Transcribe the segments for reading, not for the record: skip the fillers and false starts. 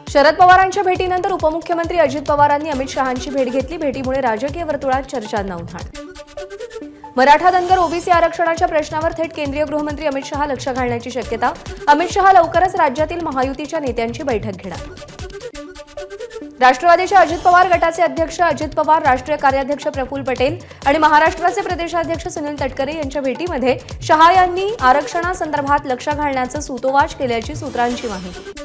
शरद पवारांच्या भेटीनंतर उपमुख्यमंत्री अजित पवारांनी अमित शहांची भेट घेतली। भेटीमुळे राजकीय वर्तुळात चर्चांना उधाण। मराठा धनगर ओबीसी आरक्षणाच्या प्रश्नावर थेट केंद्रीय गृहमंत्री अमित शहा लक्ष घालण्याची शक्यता। अमित शहा लवकरच राज्यातील महायुतीच्या नेत्यांची बैठक घेणार। राष्ट्रवादीच्या अजित पवार गटाचे अध्यक्ष अजित पवार, राष्ट्रीय कार्याध्यक्ष प्रफुल्ल पटेल आणि महाराष्ट्राचे प्रदेशाध्यक्ष सुनील तटकरे यांच्या भेटीमध्ये शहा यांनी आरक्षणासंदर्भात लक्ष घालण्याचं सूतोवाच केल्याची सूत्रांची माहिती।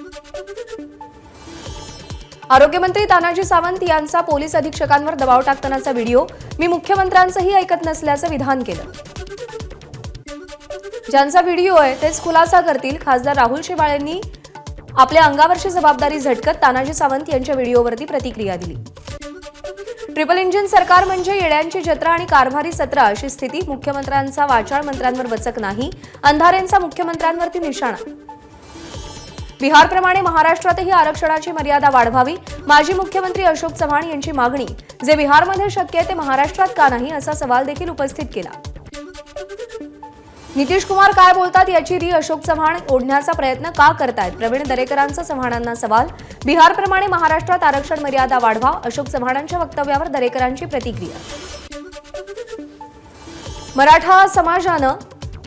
आरोग्यमंत्री तानाजी सावंत यांचा पोलीस अधीक्षकांवर दबाव टाकतानाचा व्हिडिओ। मी मुख्यमंत्र्यांचंही ऐकत नसल्याचं विधान केलं। ज्यांचा व्हिडिओ आहे तेच खुलासा करतील। खासदार राहुल शेवाळेंनी आपल्या अंगावरची जबाबदारी झटकत तानाजी सावंत यांच्या व्हिडिओवरती प्रतिक्रिया दिली। ट्रिपल इंजिन सरकार म्हणजे येड्यांची जत्रा आणि कारभारी सत्रा अशी स्थिती। मुख्यमंत्र्यांचा वाचाळ मंत्र्यांवर वचक नाही, अंधारेंचा मुख्यमंत्र्यांवरती निशाणा। बिहारप्रमाणे महाराष्ट्रातही आरक्षणाची मर्यादा वाढवावी। माजी मुख्यमंत्री अशोक चव्हाण यांची मागणी। जे बिहारमध्ये शक्य आहे ते महाराष्ट्रात का नाही असा सवाल देखील उपस्थित केला। नितीश कुमार काय बोलतात याची री अशोक चव्हाण ओढण्याचा प्रयत्न का करतायत? प्रवीण दरेकरांचा चव्हाणांना सवाल। बिहारप्रमाणे महाराष्ट्रात आरक्षण मर्यादा वाढवा, अशोक चव्हाणांच्या वक्तव्यावर दरेकरांची प्रतिक्रिया। मराठा समाजानं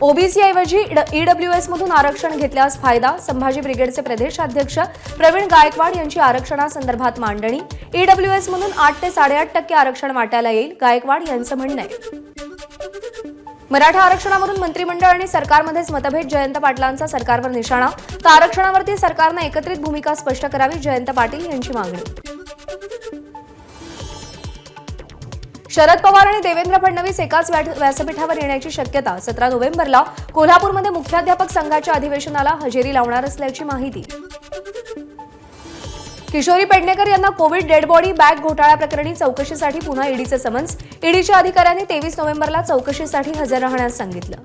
ओबीसी ऐवजी ईडब्ल्यूएस मधून आरक्षण घेतल्यास फायदा। संभाजी ब्रिगेडचे प्रदेशाध्यक्ष प्रवीण गायकवाड यांची आरक्षणासंदर्भात मांडणी। ईडब्ल्यूएस मधून 8 ते 8.5% आरक्षण वाट्याला येईल, गायकवाड यांचं म्हणणं आहे। मराठा आरक्षणावरून मंत्रिमंडळ आणि सरकारमध्येच मतभेद। जयंत पाटलांचा सरकारवर निशाणा। तर आरक्षणावरती सरकारनं एकत्रित भूमिका स्पष्ट करावी, जयंत पाटील यांची मागणी। शरद पवार आणि देवेंद्र फडणवीस एकाच व्यासपीठावर येण्याची शक्यता। 17 नोव्हेंबरला कोल्हापूरमध्ये मुख्याध्यापक संघाच्या अधिवेशनाला हजेरी लावणार असल्याची माहिती। किशोरी पेडणेकर यांना कोविड डेड बॉडी बॅग घोटाळा प्रकरणी चौकशीसाठी पुन्हा ईडीचे समन्स। ईडीच्या अधिकाऱ्यांनी 23 नोव्हेंबरला चौकशीसाठी हजर राहण्यास सांगितलं।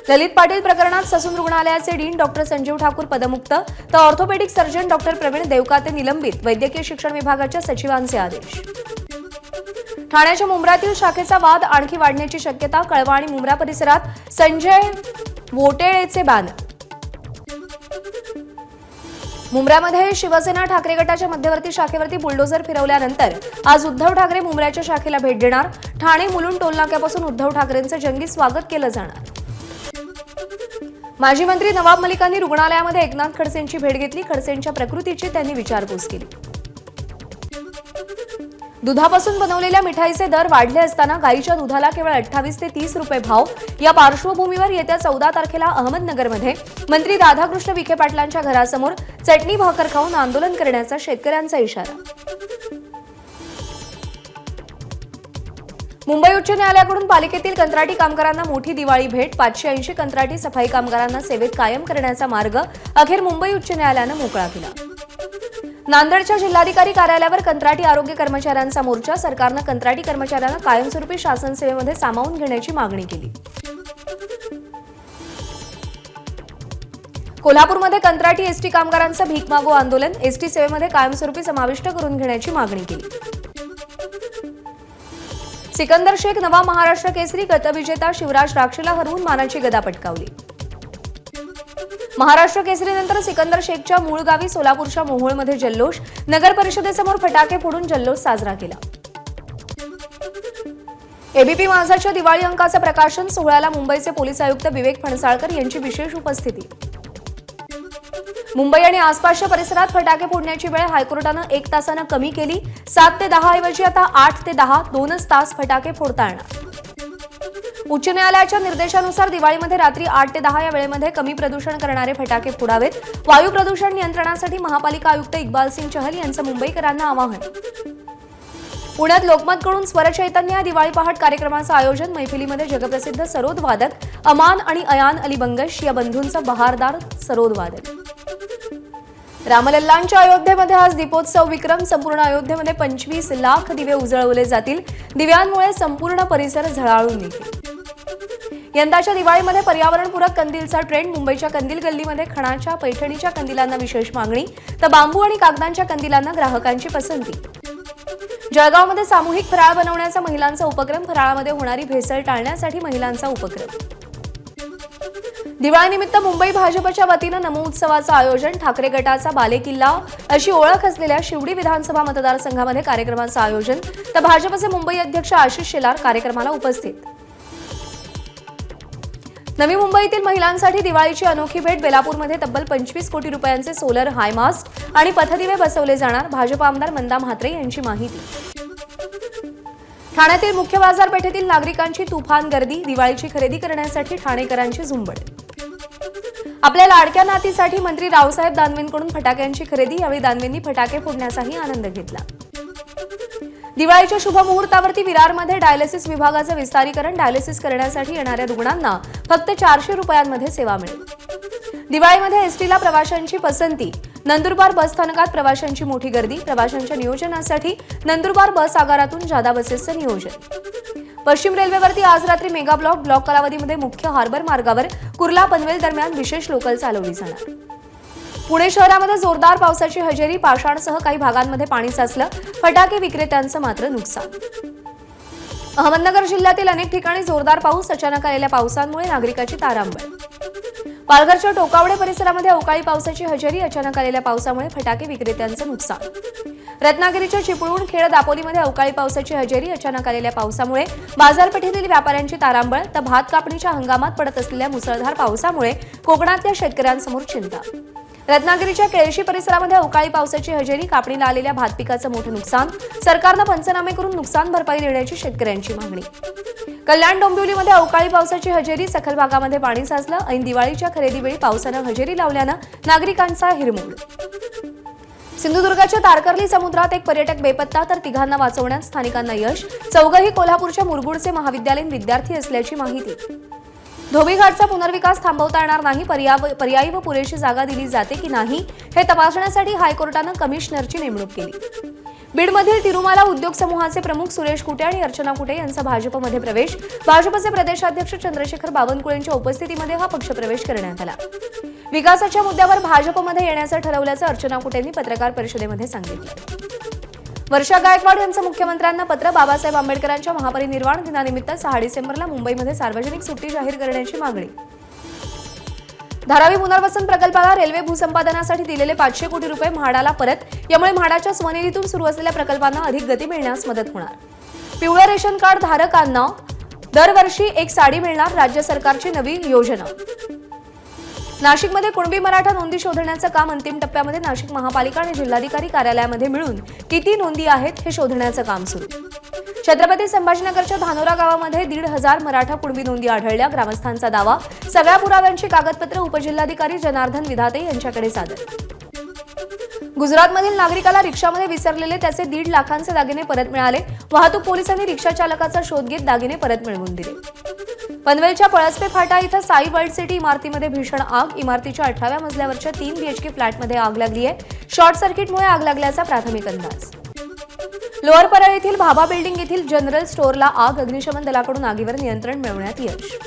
ललित पाटील प्रकरणात ससून रुग्णालयाचे डीन डॉक्टर संजीव ठाकूर पदमुक्त, तर orthopaedic surgeon doctor Pravin Devkate निलंबित। वैद्यकीय शिक्षण विभागाच्या सचिवांचे आदेश। ठाण्याच्या मुंब्रातील शाखेचा वाद आणखी वाढण्याची शक्यता। कळवा आणि मुंब्रा परिसरात संजय वोटेळेचे बॅनर। मुंब्र्यामध्ये शिवसेना ठाकरे गटाच्या मध्यवर्ती शाखेवरती बुलडोझर फिरवल्यानंतर आज उद्धव ठाकरे मुंब्र्याच्या शाखेला भेट देणार। ठाणे मुलुंड टोलनाक्यापासून उद्धव ठाकरेंचं जंगी स्वागत केलं जाणार। माजी मंत्री नवाब मलिकांनी रुग्णालयामध्ये एकनाथ खडसेंची भेट घेतली। खडसेंच्या प्रकृतीची त्यांनी विचारपूस केली। दुधापासून बनवलेल्या मिठाईचे दर वाढले असताना गाईच्या दुधाला केवळ 28 ते 30 रुपये भाव। या पार्श्वभूमीवर येत्या 14 तारखेला अहमदनगरमध्ये मंत्री राधाकृष्ण विखे पाटलांच्या घरासमोर चटणी भाकर खाऊन आंदोलन करण्याचा शेतकऱ्यांचा इशारा। मुंबई उच्च न्यायालयाकडून पालिकेतील कंत्राटी कामगारांना मोठी दिवाळी भेट। 580 कंत्राटी सफाई कामगारांना सेवेत कायम करण्याचा मार्ग अखेर मुंबई उच्च न्यायालयानं मोकळा केला। नांदेडच्या जिल्हाधिकारी कार्यालयावर कंत्राटी आरोग्य कर्मचाऱ्यांचा मोर्चा। सरकारनं कंत्राटी कर्मचाऱ्यांना कायमस्वरूपी शासन सेवेमध्ये सामावून घेण्याची मागणी केली। कोल्हापूरमध्ये कंत्राटी एसटी कामगारांचं भीक मागो आंदोलन। एसटी सेवेमध्ये कायमस्वरूपी समाविष्ट करून घेण्याची मागणी केली। सिकंदर शेख नवा महाराष्ट्र केसरी। गतविजेता शिवराज राक्षेला हरवून मानाची गदा पटकावली। महाराष्ट्र केसरीनंतर सिकंदर शेखच्या मूळ गावी सोलापूरच्या मोहोळमध्ये जल्लोष। नगर परिषदेसमोर फटाके फोडून जल्लोष साजरा केला। एबीपी माझाच्या दिवाळी अंकाचं प्रकाशन सोहळ्याला मुंबईचे पोलीस आयुक्त विवेक फणसाळकर यांची विशेष उपस्थिती। मुंबई आणि आसपासच्या परिसरात फटाके फोडण्याची वेळ हायकोर्टानं 1 तासानं कमी केली। 7 ते 10 ऐवजी आता 8 ते 10 2च तास फटाके फोडता येणार। उच्च न्यायालयाच्या निर्देशानुसार दिवाळीमध्ये रात्री 8 ते 10 या वेळेमध्ये कमी प्रदूषण करणारे फटाके फोडावेत। वायू प्रदूषण नियंत्रणासाठी महापालिका आयुक्त इक्बाल सिंग चहल यांचं मुंबईकरांना आवाहन। पुण्यात लोकमतकडून स्वरचैतन्य या दिवाळी पहाट कार्यक्रमाचं आयोजन। मैफिलीमध्ये जगप्रसिद्ध सरोद वादक अमान आणि अयान अली बंगश या बंधूंचं बहारदार सरोद वादन। रामलल्लांच्या अयोध्येमध्ये आज दीपोत्सव विक्रम। संपूर्ण अयोध्येमध्ये 25 लाख दिवे उजळवले जातील। दिव्यांमुळे संपूर्ण परिसर झळाळून निघेल। यंदाच्या दिवाळीमध्ये पर्यावरणपूरक कंदीलचा ट्रेंड। मुंबईच्या कंदील गल्लीमध्ये खणाच्या पैठणीच्या कंदिलांना विशेष मागणी, तर बांबू आणि कागदांच्या कंदिलांना ग्राहकांची पसंती। जळगावमध्ये सामूहिक फराळ बनवण्याचा महिलांचा उपक्रम। फराळामध्ये होणारी भेसळ टाळण्यासाठी महिलांचा उपक्रम। दिवाळीनिमित्त मुंबई भाजपच्या वतीनं नमो उत्सवाचं आयोजन, ठाकरे गटाचा बालेकिल्ला अशी ओळख असलेल्या शिवडी विधानसभा मतदारसंघामध्ये कार्यक्रमाचं आयोजन, तर भाजपचे मुंबई अध्यक्ष आशिष शेलार कार्यक्रमाला उपस्थित. नवी मुंबईतील महिलांसाठी दिवाळीची अनोखी भेट, बेलापूरमध्ये तब्बल 25 कोटी रुपयांचे सोलर हायमास्ट आणि पथदिवे बसवले जाणार, भाजप आमदार मंदा म्हात्रे यांची माहिती. ठाण्यातील मुख्य बाजारपेठेतील नागरिकांची तुफान गर्दी, दिवाळीची खरेदी करण्यासाठी ठाणेकरांची झुंबड. आपल्या लाडक्या नातीसाठी मंत्री रावसाहेब दानवेंकडून फटाक्यांची खरेदी, यावेळी दानवेंनी फटाके फोडण्याचाही आनंद घेतला. दिवाळीच्या शुभ मुहूर्तावरती विरारमध्ये डायलिसिस विभागाचं विस्तारीकरण, डायलिसिस करण्यासाठी येणाऱ्या रुग्णांना फक्त 400 रुपयांमध्ये सेवा मिळेल. दिवाळीमध्ये एसटीला प्रवाशांची पसंती, नंदुरबार बस स्थानकात प्रवाशांची मोठी गर्दी, प्रवाशांच्या नियोजनासाठी नंदुरबार बस आगारातून जादा बसेसचं नियोजन. पश्चिम रेल्वेवरती आज रात्री मेगा ब्लॉक कालावधीमध्ये मुख्य हार्बर मार्गावर कुर्ला पनवेल दरम्यान विशेष लोकल चालवली जाणार. पुणे शहरामध्ये जोरदार पावसाची हजेरी, पाषाणसह काही भागांमध्ये पाणी साचलं, फटाके विक्रेत्यांचं मात्र नुकसान. अहमदनगर जिल्ह्यातील अनेक ठिकाणी जोरदार पाऊस, अचानक आलेल्या पावसामुळे नागरिकांची तारांबळ. पालघरच्या टोकावडे परिसरामध्ये अवकाळी पावसाची हजेरी, अचानक आलेल्या पावसामुळे फटाके विक्रेत्यांचं नुकसान. रत्नागिरीच्या चिपळूण, खेड, दापोलीमध्ये अवकाळी पावसाची हजेरी, अचानक आलेल्या पावसामुळे बाजारपेठेतील व्यापाऱ्यांची तारांबळ, तर भात कापणीच्या हंगामात पडत असलेल्या मुसळधार पावसामुळे कोकणातल्या शेतकऱ्यांसमोर चिंता. रत्नागिरीच्या केळशी परिसरामध्ये अवकाळी पावसाची हजेरी, कापणीला आलेल्या भात पिकाचं मोठं नुकसान, सरकारनं पंचनामे करून नुकसान भरपाई देण्याची शेतकऱ्यांची मागणी. कल्याण डोंबिवलीमध्ये अवकाळी पावसाची हजेरी, सखल भागामध्ये पाणी साचलं, ऐन दिवाळीच्या खरेदीवेळी पावसानं हजेरी लावल्यानं नागरिकांचा हिरमोड. सिंधुदुर्गाच्या तारकर्ली समुद्रात एक पर्यटक बेपत्ता, तर तिघांना वाचवण्यात स्थानिकांना यश, चौघही कोल्हापूरच्या मुरगुडचे महाविद्यालयीन विद्यार्थी असल्याची माहिती. धोबीघाटचा पुनर्विकास थांबवता येणार नाही, पर्यायी व पुरेशी जागा दिली जाते की नाही हे तपासण्यासाठी हायकोर्टानं कमिशनरची नेमणूक केली. बीडमधील तिरुमाला उद्योग समूहाचे प्रमुख सुरेश कुटे आणि अर्चना कुटे यांचा भाजपमध्ये प्रवेश, भाजपचे प्रदेशाध्यक्ष चंद्रशेखर बावनकुळेंच्या उपस्थितीमध्ये हा पक्षप्रवेश करण्यात आला. विकासाच्या मुद्द्यावर भाजपमध्ये येण्याचं ठरवल्याचं अर्चना कुटेंनी पत्रकार परिषदेमध्ये सांगितलं. वर्षा गायकवाड यांचं मुख्यमंत्र्यांना पत्र, बाबासाहेब आंबेडकरांच्या महापरिनिर्वाण दिनानिमित्त 6 डिसेंबरला मुंबईमध्ये सार्वजनिक सुट्टी जाहीर करण्याची मागणी. धारावी पुनर्वसन प्रकल्पाला रेल्वे भूसंपादनासाठी दिलेले 500 कोटी रुपये म्हाडाला परत, यामुळे म्हाडाच्या स्वनिधीतून सुरू असलेल्या प्रकल्पांना अधिक गती मिळण्यास मदत होणार. पिवळं रेशन कार्ड धारकांना दरवर्षी एक साडी मिळणार, राज्य सरकारची नवी योजना. नाशिकमध्ये कुणबी मराठा नोंदी शोधण्याचं काम अंतिम टप्प्यामध्ये, नाशिक महापालिका आणि जिल्हाधिकारी कार्यालयामध्ये मिळून किती नोंदी आहेत हे शोधण्याचं काम सुरू. छत्रपती संभाजीनगरच्या धानोरा गावामध्ये 1,500 मराठा कुणबी नोंदी आढळल्या, ग्रामस्थांचा दावा, सगळ्या पुराव्यांची कागदपत्र उपजिल्हाधिकारी जनार्दन विधाते यांच्याकडे सादर. गुजरातमधील नागरिकाला रिक्षामध्ये विसरलेले त्याचे 1.5 लाखांचे दागिने परत मिळाले, वाहतूक पोलिसांनी रिक्षा चालकाचा शोध घेत दागिने परत मिळवून दिले. पनवेलच्या पळसपे फाटा इथं साई वर्ल्ड सिटी इमारतीमध्ये भीषण आग, इमारतीच्या 18व्या मजल्यावरच्या 3 BHK फ्लॅटमध्ये आग लागली आहे, शॉर्ट सर्किटमुळे आग लागल्याचा प्राथमिक अंदाज. लोअर परळ येथील भाभा बिल्डिंग येथील जनरल स्टोअरला आग, अग्निशमन दलाकडून आगीवर नियंत्रण मिळवण्यात यश.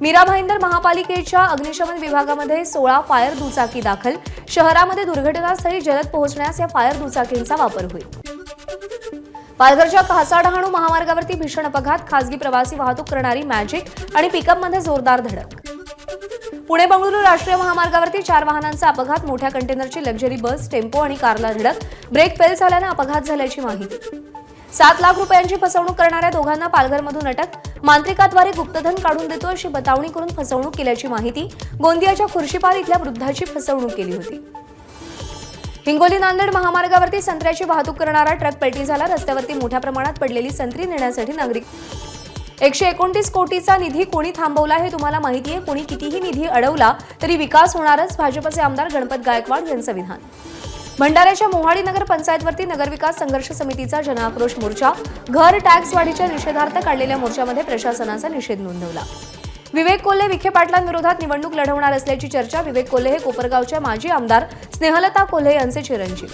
मीरा भाईंदर महापालिकेच्या अग्निशमन विभागामध्ये 16 फायर दुचाकी दाखल, शहरामध्ये दुर्घटनास्थळी जलद पोहोचण्यास या फायर दुचाकींचा वापर होईल. पालघरच्या कासा-डहाणू महामार्गावरती भीषण अपघात, खासगी प्रवासी वाहतूक करणारी मॅजिक आणि पिकअपमध्ये जोरदार धडक. पुणे बंगळुरू राष्ट्रीय महामार्गावरती 4 वाहनांचा अपघात, मोठ्या कंटेनरची लक्झरी बस, टेम्पो आणि कारला धडक, ब्रेक फेल झाल्यानं अपघात झाल्याची माहिती. 7 लाख रुपयांची फसवणूक करणाऱ्या दोघांना पालघरमधून अटक, मांत्रिकाद्वारे गुप्तधन काढून देतो अशी बतावणी करून फसवणूक केल्याची माहिती. गोंदियाच्या खुर्शीपार इथल्या वृद्धाची फसवणूक केली होती. हिंगोली नांदेड महामार्गावरती संत्र्याची वाहतूक करणारा ट्रक पलटी झाला, रस्त्यावरती मोठ्या प्रमाणात पडलेली संत्री नेण्यासाठी नागरिक. 129 कोटीचा निधी कोणी थांबवला हे तुम्हाला माहिती आहे, कोणी कितीही निधी अडवला तरी विकास होणारच, भाजपचे आमदार गणपत गायकवाड यांचं विधान. भंडाऱ्याच्या मोहाडी नगर पंचायतवरती नगरविकास संघर्ष समितीचा जनआक्रोश मोर्चा, घर टॅक्स वाढीच्या निषेधार्थ काढलेल्या मोर्चामध्ये प्रशासनाचा निषेध नोंदवला. विवेक कोल्हे विखे पाटलांविरोधात निवडणूक लढवणार असल्याची चर्चा, विवेक कोल्हे हे कोपरगावच्या माजी आमदार स्नेहलता कोल्हे यांचे चिरंजीव.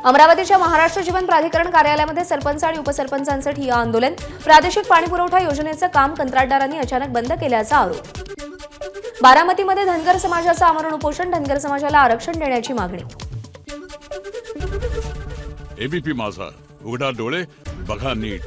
अमरावतीच्या महाराष्ट्र जीवन प्राधिकरण कार्यालयामध्ये सरपंच आणि उपसरपंचांचं ठिय्या आंदोलन, प्रादेशिक पाणीपुरवठा योजनेचं काम कंत्राटदारांनी अचानक बंद केल्याचा आरोप. बारामतीमध्ये धनगर समाजाचं आमरण उपोषण, धनगर समाजाला आरक्षण देण्याची मागणी. एबीपी माझा, उघडा डोळे बघा नीट.